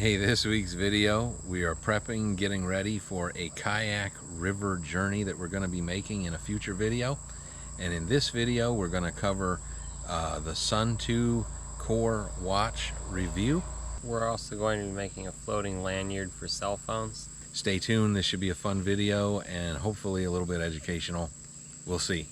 Hey, this week's video, we are prepping, getting ready for a kayak river journey that we're going to be making in a future video. And in this video, we're going to cover the Suunto Core watch review. We're also going to be making a floating lanyard for cell phones. Stay tuned, this should be a fun video and hopefully a little bit educational. We'll see.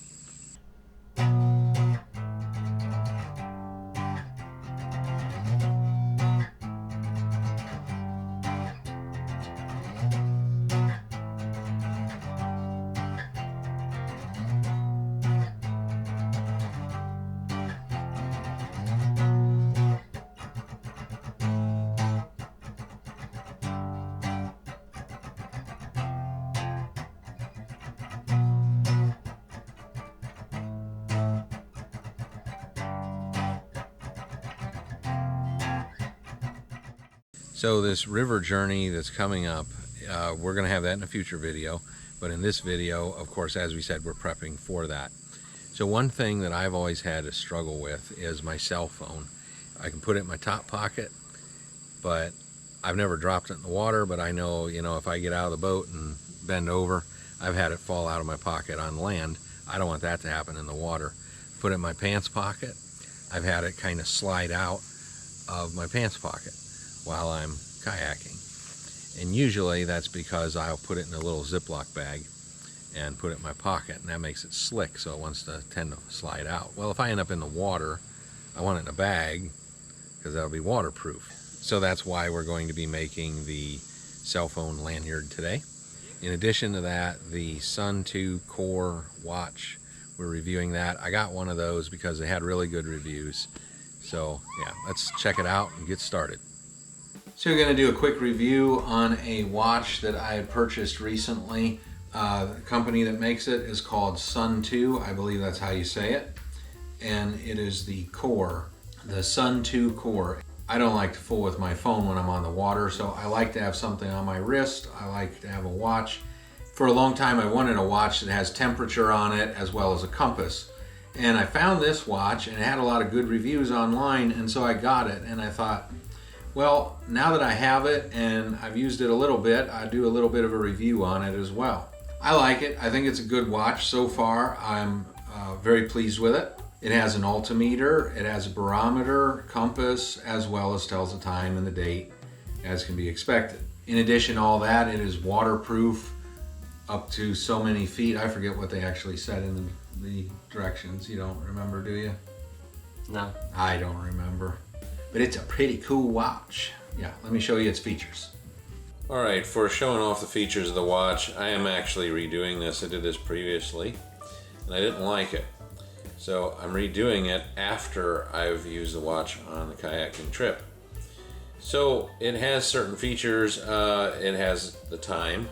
So this river journey that's coming up, we're going to have that in a future video. But in this video, of course, as we said, we're prepping for that. So one thing that I've always had to struggle with is my cell phone. I can put it in my top pocket, but I've never dropped it in the water. But I know, if I get out of the boat and bend over, I've had it fall out of my pocket on land. I don't want that to happen in the water. Put it in my pants pocket. I've had it kind of slide out of my pants pocket while I'm kayaking. And usually that's because I'll put it in a little Ziploc bag and put it in my pocket, and that makes it slick, so it wants to tend to slide out. Well, if I end up in the water, I want it in a bag because that'll be waterproof. So that's why we're going to be making the cell phone lanyard today. In addition to that, the Suunto Core watch, we're reviewing that. I got one of those because they had really good reviews. So yeah, let's check it out and get started. So we're going to do a quick review on a watch that I purchased recently. The company that makes it is called Suunto, I believe that's how you say it. And it is the Core, the Suunto Core. I don't like to fool with my phone when I'm on the water, so I like to have something on my wrist. I like to have a watch. For a long time I wanted a watch that has temperature on it as well as a compass. And I found this watch and it had a lot of good reviews online, and so I got it, and I thought, well, now that I have it and I've used it a little bit, I do a little bit of a review on it as well. I like it. I think it's a good watch so far. I'm very pleased with it. It has an altimeter, it has a barometer, compass, as well as tells the time and the date, as can be expected. In addition to all that, it is waterproof up to so many feet. I forget what they actually said in the directions. You don't remember, do you? No. I don't remember. But it's a pretty cool watch. Yeah, let me show you its features. All right, for showing off the features of the watch, I am actually redoing this. I did this previously, and I didn't like it. So I'm redoing it after I've used the watch on the kayaking trip. So it has certain features. It has the time,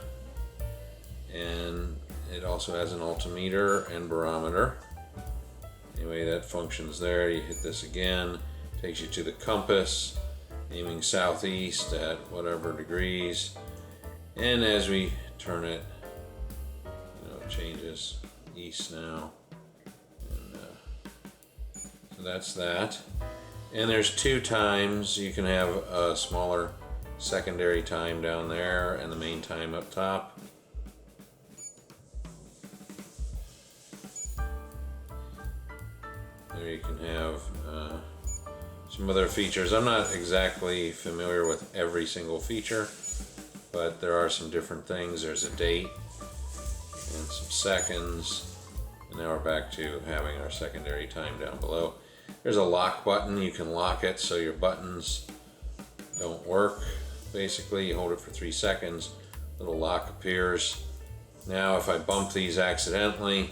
and it also has an altimeter and barometer. Anyway, that functions there. You hit this again. Takes you to the compass, aiming southeast at whatever degrees, and as we turn it, it changes east now, and so that's that. And there's two times. You can have a smaller secondary time down there and the main time up top. There you can have some other features. I'm not exactly familiar with every single feature, but there are some different things. There's a date and some seconds, and now we're back to having our secondary time down below. There's a lock button. You can lock it so your buttons don't work. Basically, you hold it for 3 seconds, little lock appears. Now if I bump these accidentally,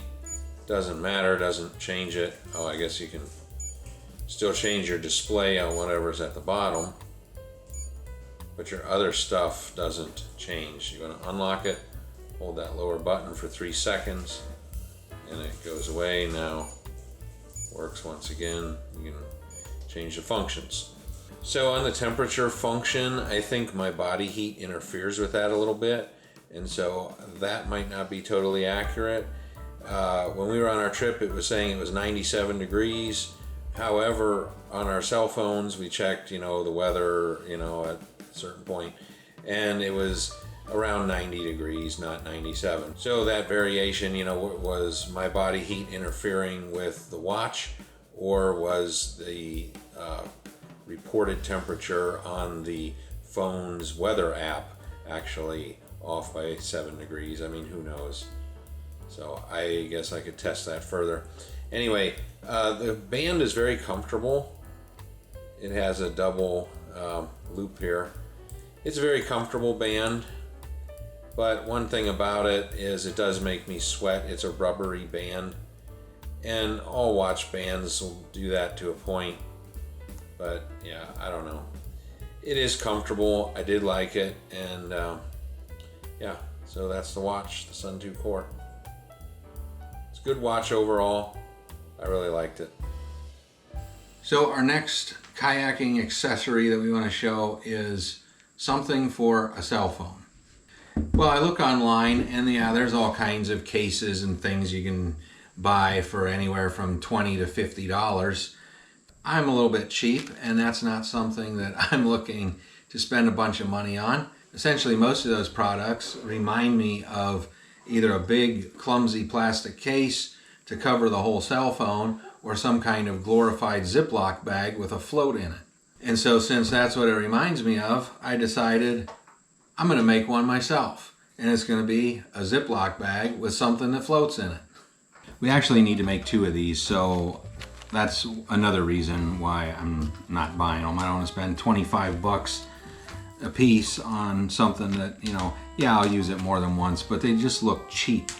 doesn't matter, doesn't change it. Oh, I guess you can still change your display on whatever's at the bottom, but your other stuff doesn't change. You're going to unlock it, hold that lower button for 3 seconds, and it goes away. Now works once again. You can change the functions. So on the temperature function, I think my body heat interferes with that a little bit, and so that might not be totally accurate. When we were on our trip, it was saying it was 97 degrees. However, on our cell phones, we checked, the weather, at a certain point, and it was around 90 degrees, not 97. So that variation, you know, was my body heat interfering with the watch, or was the reported temperature on the phone's weather app actually off by 7 degrees? I mean, who knows? So I guess I could test that further. Anyway, the band is very comfortable. It has a double loop here. It's a very comfortable band, but one thing about it is it does make me sweat. It's a rubbery band, and all watch bands will do that to a point, but yeah, I don't know. It is comfortable. I did like it, and yeah, so that's the watch, the Suunto Core. It's a good watch overall. I really liked it. So our next kayaking accessory that we want to show is something for a cell phone. Well, I look online, and yeah, there's all kinds of cases and things you can buy for anywhere from $20 to $50. I'm a little bit cheap, and that's not something that I'm looking to spend a bunch of money on. Essentially, most of those products remind me of either a big, clumsy plastic case to cover the whole cell phone, or some kind of glorified Ziploc bag with a float in it. And so since that's what it reminds me of, I decided I'm going to make one myself. And it's going to be a Ziploc bag with something that floats in it. We actually need to make 2 of these, so that's another reason why I'm not buying them. I don't want to spend 25 bucks a piece on something that, you know, yeah, I'll use it more than once, but they just look cheap,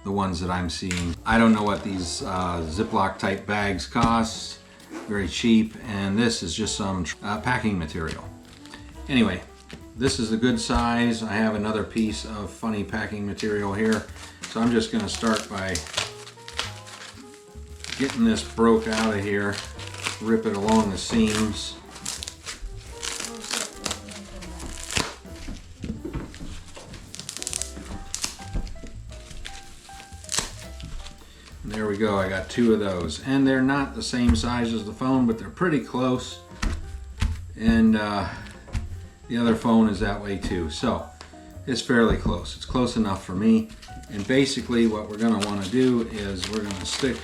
the ones that I'm seeing. I don't know what these Ziploc type bags cost. Very cheap, and this is just some packing material. Anyway, this is a good size. I have another piece of funny packing material here, so I'm just going to start by getting this broke out of here, rip it along the seams. There we go, I got 2 of those. And they're not the same size as the phone, but they're pretty close. And the other phone is that way too. So it's fairly close. It's close enough for me. And basically what we're gonna wanna do is we're gonna stick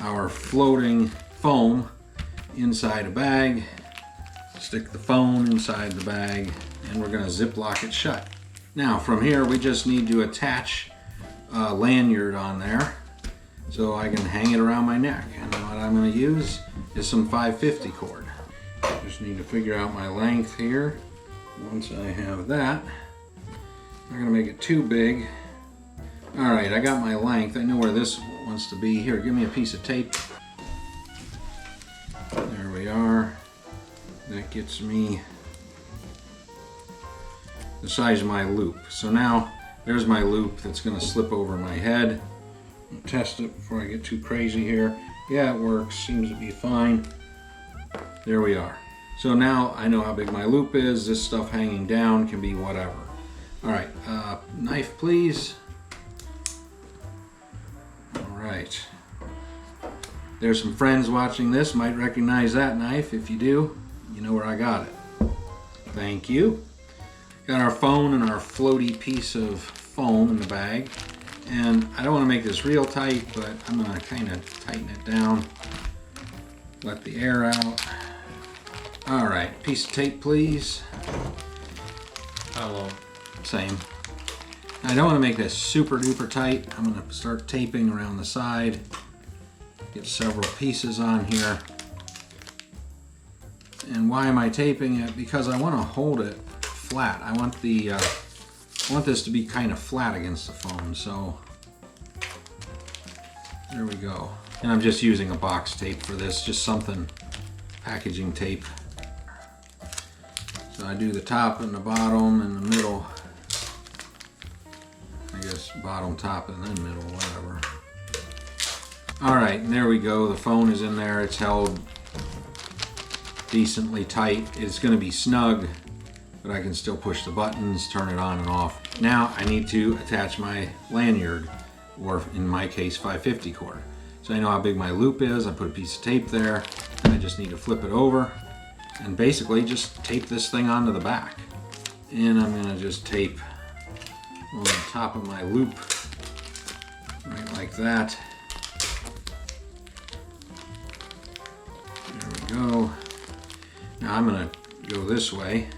our floating foam inside a bag, stick the phone inside the bag, and we're gonna Ziploc it shut. Now from here we just need to attach a lanyard on there so I can hang it around my neck. And what I'm going to use is some 550 cord. Just need to figure out my length here. Once I have that, I'm not going to make it too big. Alright, I got my length. I know where this wants to be. Here, give me a piece of tape. There we are. That gets me the size of my loop. So now there's my loop that's going to slip over my head. I'll test it before I get too crazy here. Yeah, it works. Seems to be fine. There we are. So now I know how big my loop is. This stuff hanging down can be whatever. Alright, knife please. Alright. There's some friends watching this, might recognize that knife. If you do, you know where I got it. Thank you. Got our phone and our floaty piece of foam in the bag, and I don't want to make this real tight, but I'm going to kind of tighten it down, let the air out. Alright, piece of tape please. How long? Same. I don't want to make this super duper tight. I'm going to start taping around the side, get several pieces on here. And why am I taping it? Because I want to hold it flat. I want this to be kind of flat against the phone, so there we go. And I'm just using a box tape for this, just something, packaging tape. So I do the top and the bottom and the middle. I guess bottom, top, and then middle, whatever. Alright, and there we go. The phone is in there. It's held decently tight. It's going to be snug, but I can still push the buttons, turn it on and off. Now I need to attach my lanyard, or in my case 550 cord. So I know how big my loop is. I put a piece of tape there, and I just need to flip it over, and basically just tape this thing onto the back. And I'm going to just tape on the top of my loop, right like that. There we go. Now I'm going to go this way.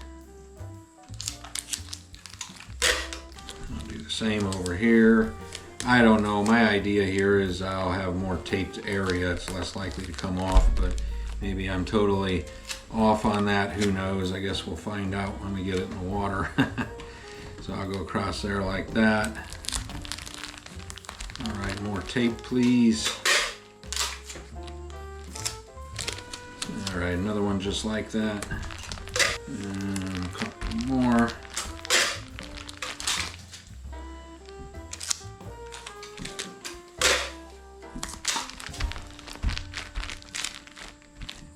I'll do the same over here. I don't know, my idea here is I'll have more taped area. It's less likely to come off, but maybe I'm totally off on that. Who knows? I guess we'll find out when we get it in the water. So I'll go across there like that. All right, more tape, please. All right, another one just like that. And a couple more.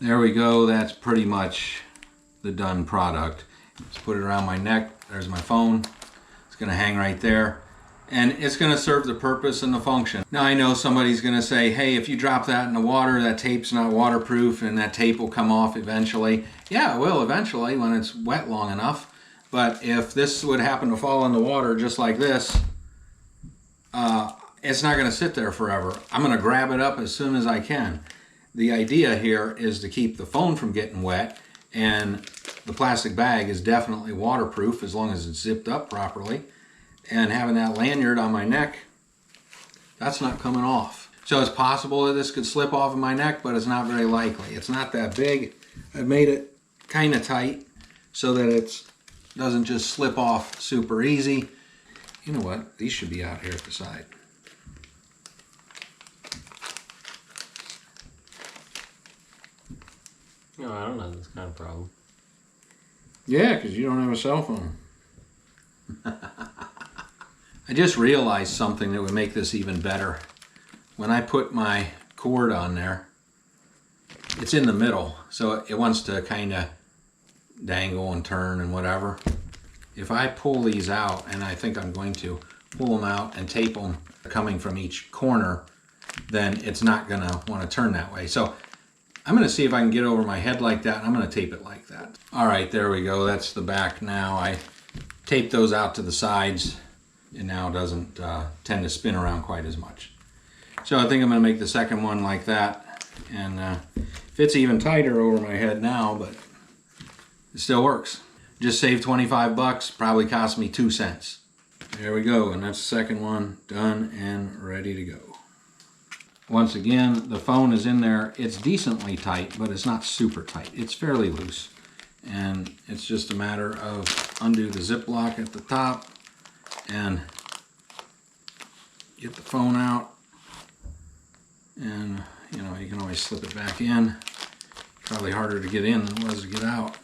There we go, that's pretty much the done product. Just put it around my neck, there's my phone. It's gonna hang right there. And it's gonna serve the purpose and the function. Now I know somebody's gonna say, hey, if you drop that in the water, that tape's not waterproof and that tape will come off eventually. Yeah, it will eventually when it's wet long enough. But if this would happen to fall in the water just like this, it's not gonna sit there forever. I'm gonna grab it up as soon as I can. The idea here is to keep the phone from getting wet, and the plastic bag is definitely waterproof as long as it's zipped up properly. And having that lanyard on my neck, that's not coming off. So it's possible that this could slip off of my neck, but it's not very likely. It's not that big. I've made it kind of tight so that it doesn't just slip off super easy. You know what? These should be out here at the side. No, I don't have this kind of problem. Yeah, because you don't have a cell phone. I just realized something that would make this even better. When I put my cord on there, it's in the middle, so it wants to kind of dangle and turn and whatever. If I pull these out, and I think I'm going to pull them out and tape them coming from each corner, then it's not going to want to turn that way. So I'm going to see if I can get over my head like that, and I'm going to tape it like that. All right, there we go. That's the back now. I taped those out to the sides, and now it doesn't tend to spin around quite as much. So I think I'm going to make the second one like that, and fits even tighter over my head now, but it still works. Just saved 25 bucks, probably cost me 2 cents. There we go, and that's the second one done and ready to go. Once again, the phone is in there. It's decently tight, but it's not super tight. It's fairly loose. And it's just a matter of undo the zip lock at the top and get the phone out. And, you know, you can always slip it back in. Probably harder to get in than it was to get out.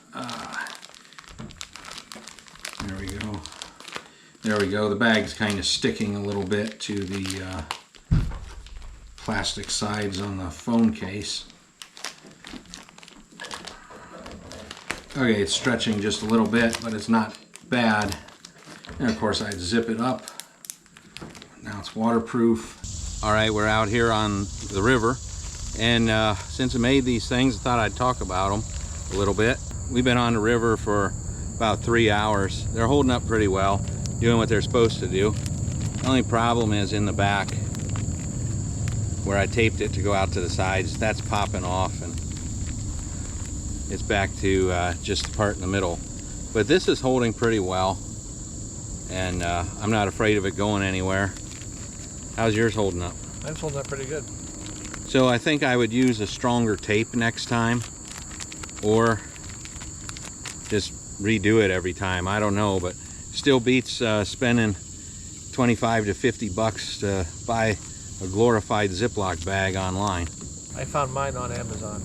There we go. There we go. The bag's kind of sticking a little bit to the plastic sides on the phone case. Okay, it's stretching just a little bit, but it's not bad. And of course I zip it up. Now it's waterproof. All right, we're out here on the river, and since I made these things, I thought I'd talk about them a little bit. We've been on the river for about 3 hours. They're holding up pretty well, doing what they're supposed to do. The only problem is in the back, where I taped it to go out to the sides. That's popping off, and it's back to just the part in the middle. But this is holding pretty well, and I'm not afraid of it going anywhere. How's yours holding up? Mine's holding up pretty good. So I think I would use a stronger tape next time, or just redo it every time. I don't know, but still beats spending 25 to 50 bucks to buy a glorified Ziploc bag online. I found mine on Amazon.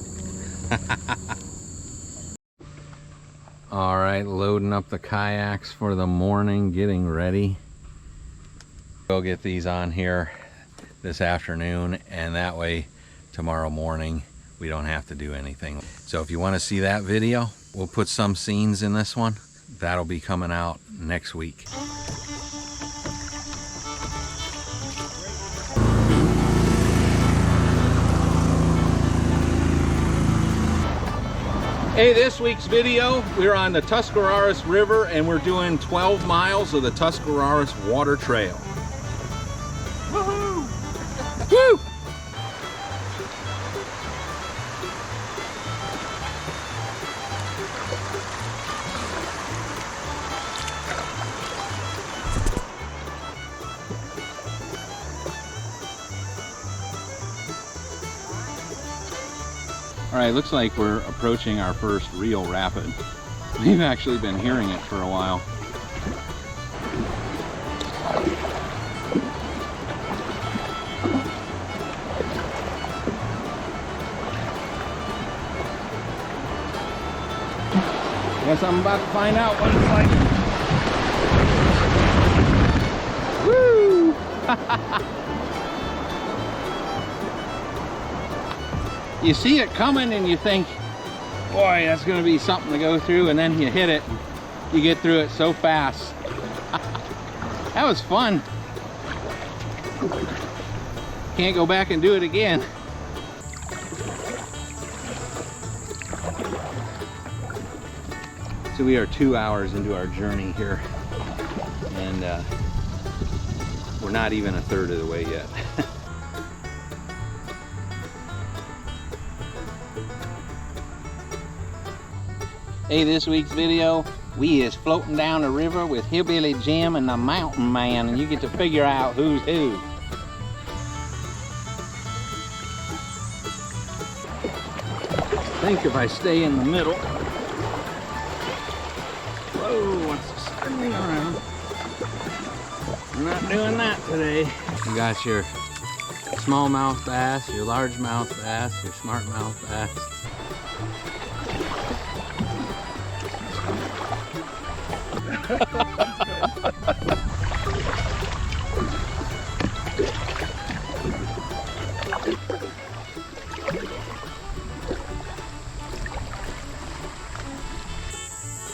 All right, loading up the kayaks for the morning, getting ready. Go get these on here this afternoon, and that way tomorrow morning we don't have to do anything. So if you want to see that video, we'll put some scenes in this one. That'll be coming out next week. Hey, this week's video, we're on the Tuscarawas River and we're doing 12 miles of the Tuscarawas Water Trail. Woohoo! Woo! All right, looks like we're approaching our first real rapid. We've actually been hearing it for a while. Guess I'm about to find out what it's like. Woo! You see it coming and you think, boy, that's going to be something to go through, and then you hit it. You get through it so fast. That was fun. Can't go back and do it again. So we are 2 hours into our journey here, and we're not even a third of the way yet. Hey, this week's video, we is floating down the river with Hillbilly Jim and the Mountain Man, and you get to figure out who's who. I think if I stay in the middle. Whoa, what's spinning around? We're not doing that today. You got your smallmouth bass, your largemouth bass, your smartmouth bass.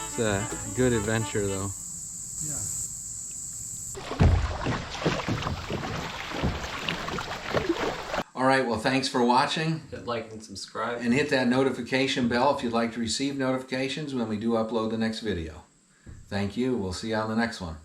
It's a good adventure, though. Yeah. All right, well, thanks for watching. Hit like and subscribe. And hit that notification bell if you'd like to receive notifications when we do upload the next video. Thank you. We'll see you on the next one.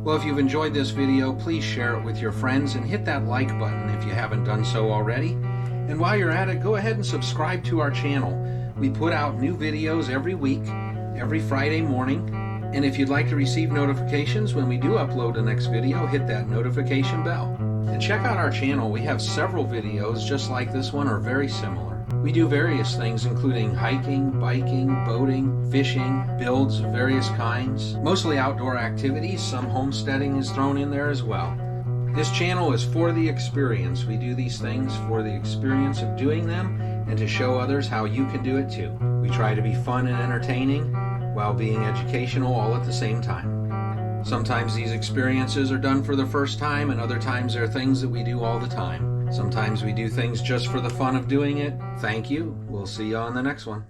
Well, if you've enjoyed this video, please share it with your friends and hit that like button if you haven't done so already. And while you're at it, go ahead and subscribe to our channel. We put out new videos every week, every Friday morning. And if you'd like to receive notifications when we do upload the next video, hit that notification bell. And check out our channel. We have several videos just like this one or very similar. We do various things including hiking, biking, boating, fishing, builds of various kinds, mostly outdoor activities. Some homesteading is thrown in there as well. This channel is for the experience. We do these things for the experience of doing them and to show others how you can do it too. We try to be fun and entertaining while being educational all at the same time. Sometimes these experiences are done for the first time, and other times they're things that we do all the time. Sometimes we do things just for the fun of doing it. Thank you. We'll see you on the next one.